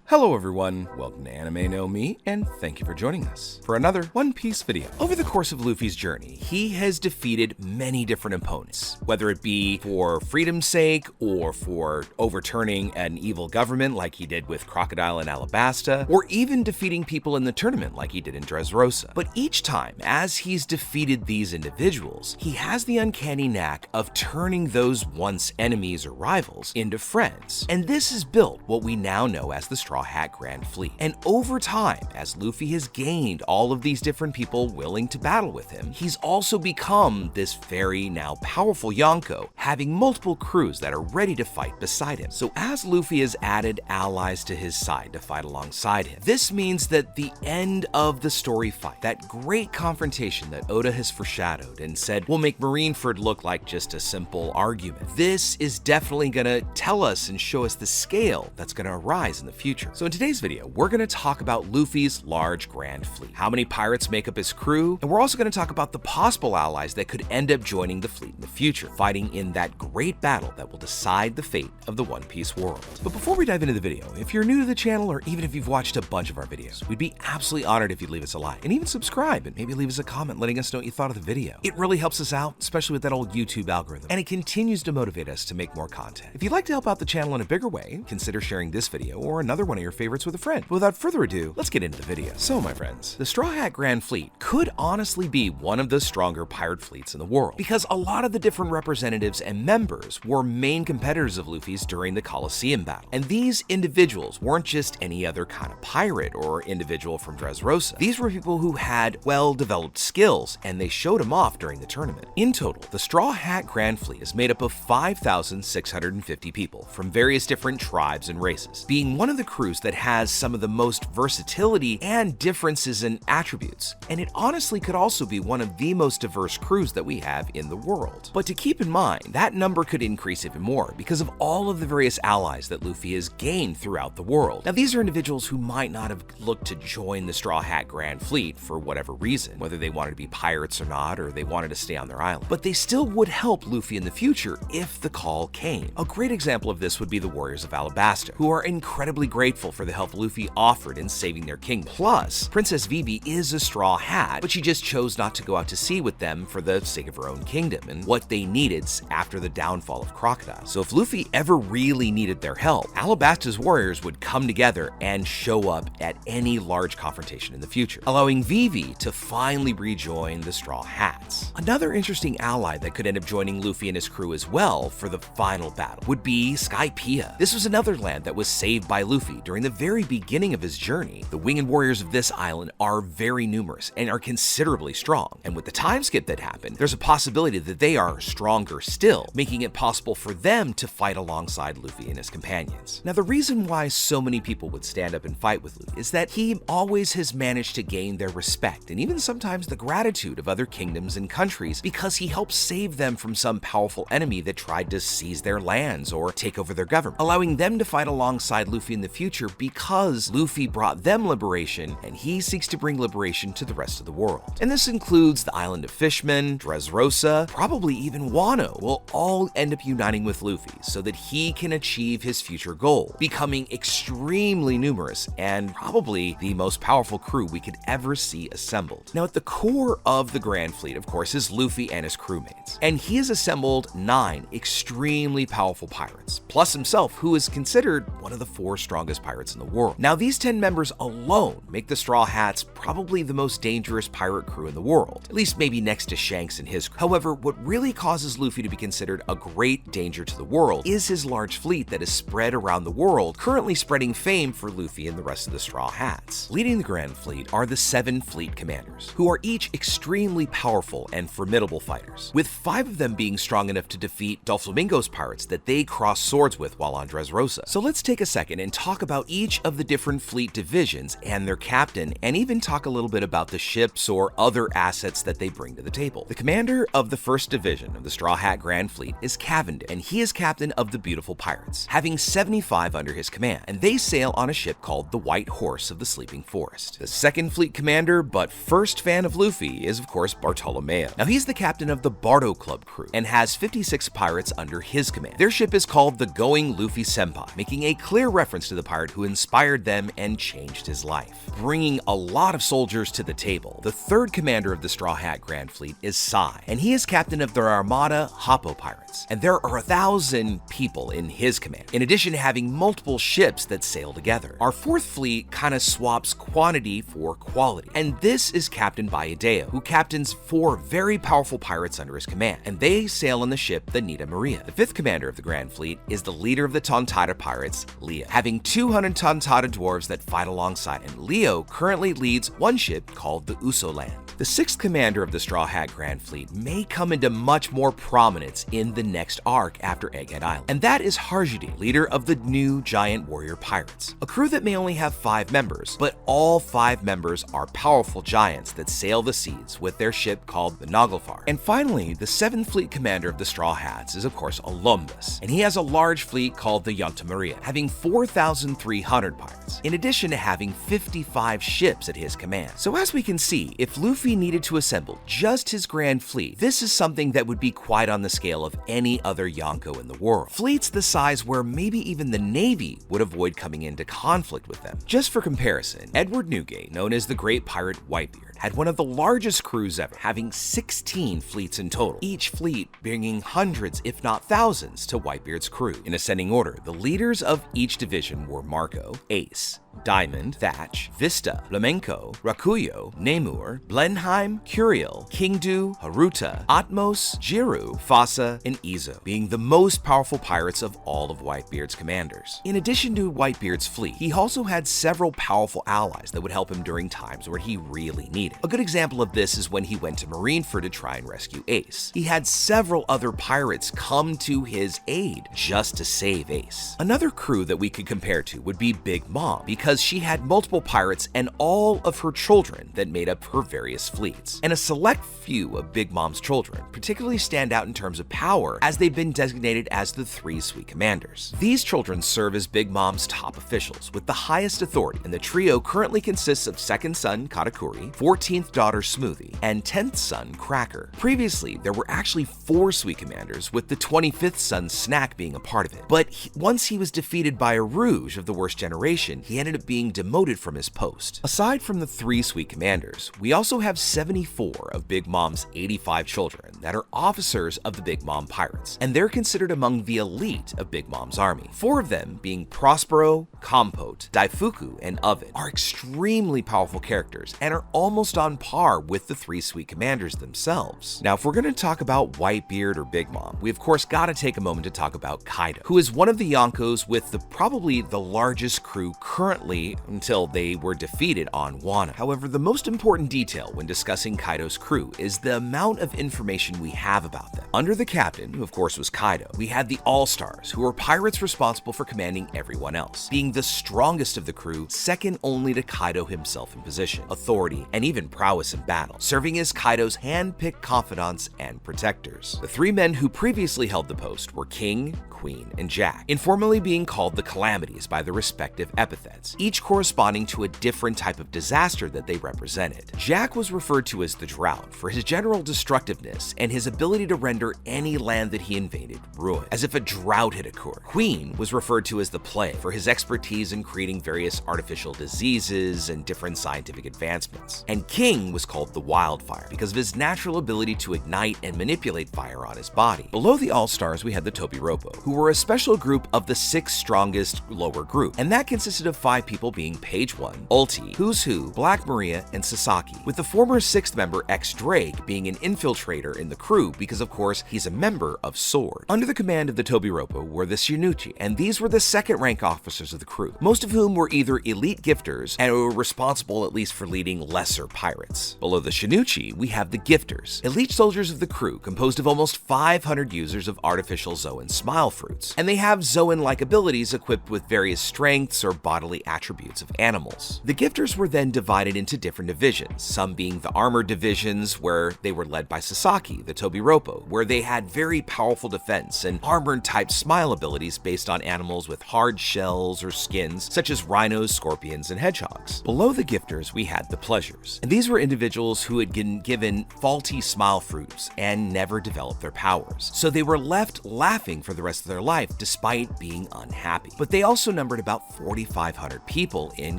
Hello everyone, welcome to Anime No Me, and thank you for joining us for another One Piece video. Over the course of Luffy's journey, he has defeated many different opponents, whether it be for freedom's sake or for overturning an evil government like he did with Crocodile and Alabasta, or even defeating people in the tournament like he did in Dressrosa. But each time, as he's defeated these individuals, he has the uncanny knack of turning those once enemies or rivals into friends. And this has built what we now know as the Straw Hat Grand Fleet. And over time, as Luffy has gained all of these different people willing to battle with him, he's also become this very now powerful Yonko, having multiple crews that are ready to fight beside him. So as Luffy has added allies to his side to fight alongside him, this means that the end of the story fight, that great confrontation that Oda has foreshadowed and said will make Marineford look like just a simple argument, this is definitely gonna tell us and show us the scale that's gonna arise in the future. So in today's video, we're going to talk about Luffy's large grand fleet, how many pirates make up his crew, and we're also going to talk about the possible allies that could end up joining the fleet in the future, fighting in that great battle that will decide the fate of the One Piece world. But before we dive into the video, if you're new to the channel or even if you've watched a bunch of our videos, we'd be absolutely honored if you'd leave us a like and even subscribe and maybe leave us a comment letting us know what you thought of the video. It really helps us out, especially with that old YouTube algorithm, and it continues to motivate us to make more content. If you'd like to help out the channel in a bigger way, consider sharing this video or another one of your favorites with a friend. But without further ado, let's get into the video. So my friends, the Straw Hat Grand Fleet could honestly be one of the stronger pirate fleets in the world, because a lot of the different representatives and members were main competitors of Luffy's during the Colosseum battle. And these individuals weren't just any other kind of pirate or individual from Dressrosa. These were people who had well-developed skills, and they showed them off during the tournament. In total, the Straw Hat Grand Fleet is made up of 5,650 people from various different tribes and races, being one of the crews that has some of the most versatility and differences in attributes, and it honestly could also be one of the most diverse crews that we have in the world. But to keep in mind, that number could increase even more because of all of the various allies that Luffy has gained throughout the world. Now these are individuals who might not have looked to join the Straw Hat Grand Fleet for whatever reason, whether they wanted to be pirates or not, or they wanted to stay on their island, but they still would help Luffy in the future if the call came. A great example of this would be the Warriors of Alabasta, who are incredibly grateful for the help Luffy offered in saving their kingdom. Plus, Princess Vivi is a Straw Hat, but she just chose not to go out to sea with them for the sake of her own kingdom and what they needed after the downfall of Crocodile. So if Luffy ever really needed their help, Alabasta's warriors would come together and show up at any large confrontation in the future, allowing Vivi to finally rejoin the Straw Hats. Another interesting ally that could end up joining Luffy and his crew as well for the final battle would be Skypiea. This was another land that was saved by Luffy during the very beginning of his journey. The winged warriors of this island are very numerous and are considerably strong, and with the time skip that happened, there's a possibility that they are stronger still, making it possible for them to fight alongside Luffy and his companions. Now the reason why so many people would stand up and fight with Luffy is that he always has managed to gain their respect and even sometimes the gratitude of other kingdoms and countries because he helped save them from some powerful enemy that tried to seize their lands or take over their government, allowing them to fight alongside Luffy in the future because Luffy brought them liberation and he seeks to bring liberation to the rest of the world. And this includes the Island of Fishmen, Dressrosa, probably even Wano will all end up uniting with Luffy so that he can achieve his future goal, becoming extremely numerous and probably the most powerful crew we could ever see assembled. Now at the core of the Grand Fleet, of course, is Luffy and his crewmates, and he has assembled 9 extremely powerful pirates, plus himself, who is considered one of the 4 strongest pirates in the world. Now these 10 members alone make the Straw Hats probably the most dangerous pirate crew in the world, at least maybe next to Shanks and his crew. However, what really causes Luffy to be considered a great danger to the world is his large fleet that is spread around the world, currently spreading fame for Luffy and the rest of the Straw Hats. Leading the Grand Fleet are the 7 fleet commanders, who are each extremely powerful and formidable fighters, with 5 of them being strong enough to defeat Doflamingo's pirates that they cross swords with while on Dressrosa. So let's take a second and talk about each of the different fleet divisions and their captain, and even talk a little bit about the ships or other assets that they bring to the table. The commander of the first division of the Straw Hat Grand Fleet is Cavendish, and he is captain of the Beautiful Pirates, having 75 under his command, and they sail on a ship called the White Horse of the Sleeping Forest. The second fleet commander, but first fan of Luffy, is of course Bartolomeo. Now he's the captain of the Bardo Club crew and has 56 pirates under his command. Their ship is called the Going Luffy Senpai, making a clear reference to the pirate who inspired them and changed his life. Bringing a lot of soldiers to the table, the third commander of the Straw Hat Grand Fleet is Sai, and he is captain of the Armada Hoppo Pirates, and there are 1,000 people in his command, in addition to having multiple ships that sail together. Our fourth fleet kind of swaps quantity for quality, and this is captained by Hideo, who captains 4 very powerful pirates under his command, and they sail on the ship the Nita Maria. The fifth commander of the Grand Fleet is the leader of the Tontada pirates, Leo, having 200 Tontada dwarves that fight alongside him. Leo currently leads one ship called the Uso Land. The sixth commander of the Straw Hat Grand Fleet may come into much more prominence in the next arc after Egghead Island, and that is Harjude, leader of the new Giant Warrior Pirates, a crew that may only have 5 members, but all 5 members are powerful giants that sail the seas with their ship called the Naglfar. And finally, the 7th fleet commander of the Straw Hats is of course Olumbus, and he has a large fleet called the Yonta Maria, having 4,300 pirates, in addition to having 55 ships at his command. So as we can see, if Luffy needed to assemble just his grand fleet, this is something that would be quite on the scale of any other Yonko in the world. Fleets the size where maybe even the Navy would avoid coming into conflict with them. Just for comparison, Edward Newgate, known as the Great Pirate Whitebeard, had one of the largest crews ever, having 16 fleets in total, each fleet bringing hundreds if not thousands to Whitebeard's crew. In ascending order, the leaders of each division were Marco, Ace, Diamond, Thatch, Vista, Flamenco, Rakuyo, Namur, Blenheim, Curiel, Kingdu, Haruta, Atmos, Jiru, Fasa, and Izo, being the most powerful pirates of all of Whitebeard's commanders. In addition to Whitebeard's fleet, he also had several powerful allies that would help him during times where he really needed. A good example of this is when he went to Marineford to try and rescue Ace. He had several other pirates come to his aid just to save Ace. Another crew that we could compare to would be Big Mom, because she had multiple pirates and all of her children that made up her various fleets. And a select few of Big Mom's children particularly stand out in terms of power, as they've been designated as the 3 Sweet Commanders. These children serve as Big Mom's top officials with the highest authority, and the trio currently consists of second son Katakuri, 14th daughter Smoothie, and 10th son Cracker. Previously, there were actually 4 Sweet Commanders, with the 25th son Snack being a part of it. But once he was defeated by a Rouge of the worst generation, he ended up being demoted from his post. Aside from the 3 Sweet Commanders, we also have 74 of Big Mom's 85 children that are officers of the Big Mom Pirates, and they're considered among the elite of Big Mom's army. 4 of them, being Prospero, Compote, Daifuku, and Oven, are extremely powerful characters and are almost on par with the 3 Sweet Commanders themselves. Now, if we're going to talk about Whitebeard or Big Mom, we of course got to take a moment to talk about Kaido, who is one of the Yonkos with probably the largest crew currently until they were defeated on Wano. However, the most important detail when discussing Kaido's crew is the amount of information we have about them. Under the captain, who of course was Kaido, we had the All-Stars, who were pirates responsible for commanding everyone else, being the strongest of the crew, second only to Kaido himself in position, authority, and even prowess in battle, serving as Kaido's hand-picked confidants and protectors. The 3 men who previously held the post were King, Queen, and Jack, informally being called the Calamities by their respective epithets, each corresponding to a different type of disaster that they represented. Jack was referred to as the Drought for his general destructiveness and his ability to render any land that he invaded ruined, as if a drought had occurred. Queen was referred to as the Plague for his expertise in creating various artificial diseases and different scientific advancements. And King was called the Wildfire because of his natural ability to ignite and manipulate fire on his body. Below the All-Stars, we had the Tobiropo, who were a special group of the 6 strongest lower group, and that consisted of 5 people being Page 1, Ulti, Who's Who, Black Maria, and Sasaki, with the former 6th member X Drake being an infiltrator in the crew because of course he's a member of SWORD. Under the command of the Tobiropo were the Shinuchi, and these were the 2nd rank officers of the crew, most of whom were either elite gifters and were responsible at least for leading lesser pirates. Below the Shinuchi, we have the Gifters, elite soldiers of the crew composed of almost 500 users of artificial Zoan smile fruits, and they have Zoan-like abilities equipped with various strengths or bodily attributes of animals. The Gifters were then divided into different divisions, some being the armored divisions where they were led by Sasaki, the Tobiropo, where they had very powerful defense and armored type smile abilities based on animals with hard shells or skins such as rhinos, scorpions, and hedgehogs. Below the Gifters we had the Pleasures, And these were individuals who had been given faulty smile fruits and never developed their powers. So they were left laughing for the rest of their life despite being unhappy. But they also numbered about 4,500 people in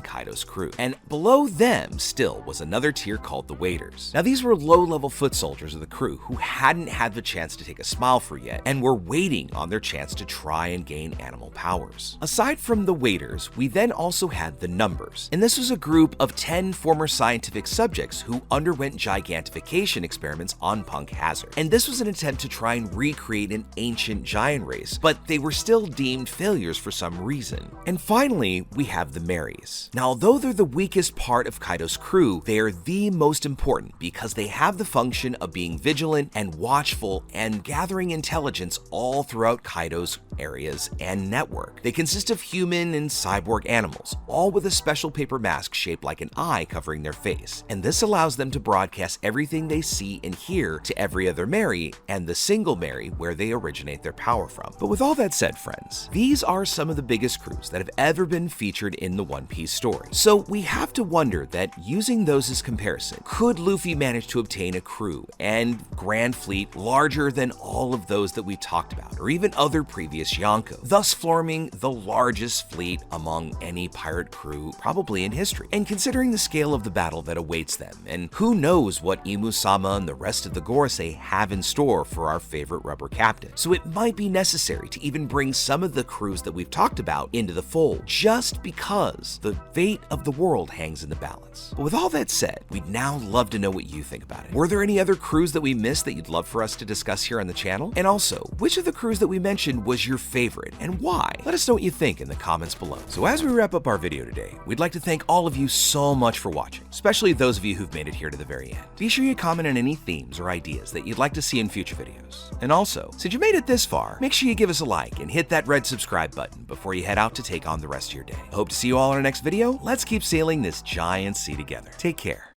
Kaido's crew. And below them still was another tier called the waiters. Now these were low-level foot soldiers of the crew who hadn't had the chance to take a smile fruit yet and were waiting on their chance to try and gain animal powers. Aside from the waiters, we then also had the numbers. And this was a group of 10 former scientific subjects who underwent gigantification experiments on Punk Hazard. And this was an attempt to try and recreate an ancient giant race, but they were still deemed failures for some reason. And finally, we have the Marys. Now, although they're the weakest part of Kaido's crew, they are the most important because they have the function of being vigilant and watchful and gathering intelligence all throughout Kaido's areas and network. They consist of human and cyborg animals, all with a special paper mask shaped like an eye covering their face. And this allows them to broadcast everything they see and hear to every other Mary and the single Mary where they originate their power from. But with all that said, friends, these are some of the biggest crews that have ever been featured in the One Piece story. So we have to wonder that using those as comparison, could Luffy manage to obtain a crew and grand fleet larger than all of those that we talked about, or even other previous Yonko, thus forming the largest fleet among any pirate crew probably in history? And considering the scale of the battle that awaits them, and who knows what Imu-sama and the rest of the Gorosei have in store for our favorite rubber captain. So it might be necessary to even bring some of the crews that we've talked about into the fold, just because the fate of the world hangs in the balance. But with all that said, we'd now love to know what you think about it. Were there any other crews that we missed that you'd love for us to discuss here on the channel? And also, which of the crews that we mentioned was your favorite and why? Let us know what you think in the comments below. So as we wrap up our video today, we'd like to thank all of you so much for watching, especially those of you who've made it here to the very end. Be sure you comment on any themes or ideas that you'd like to see in future videos. And also, since you made it this far, make sure you give us a like and hit that red subscribe button before you head out to take on the rest of your day. I hope to see you all in our next video. Let's keep sailing this giant sea together. Take care.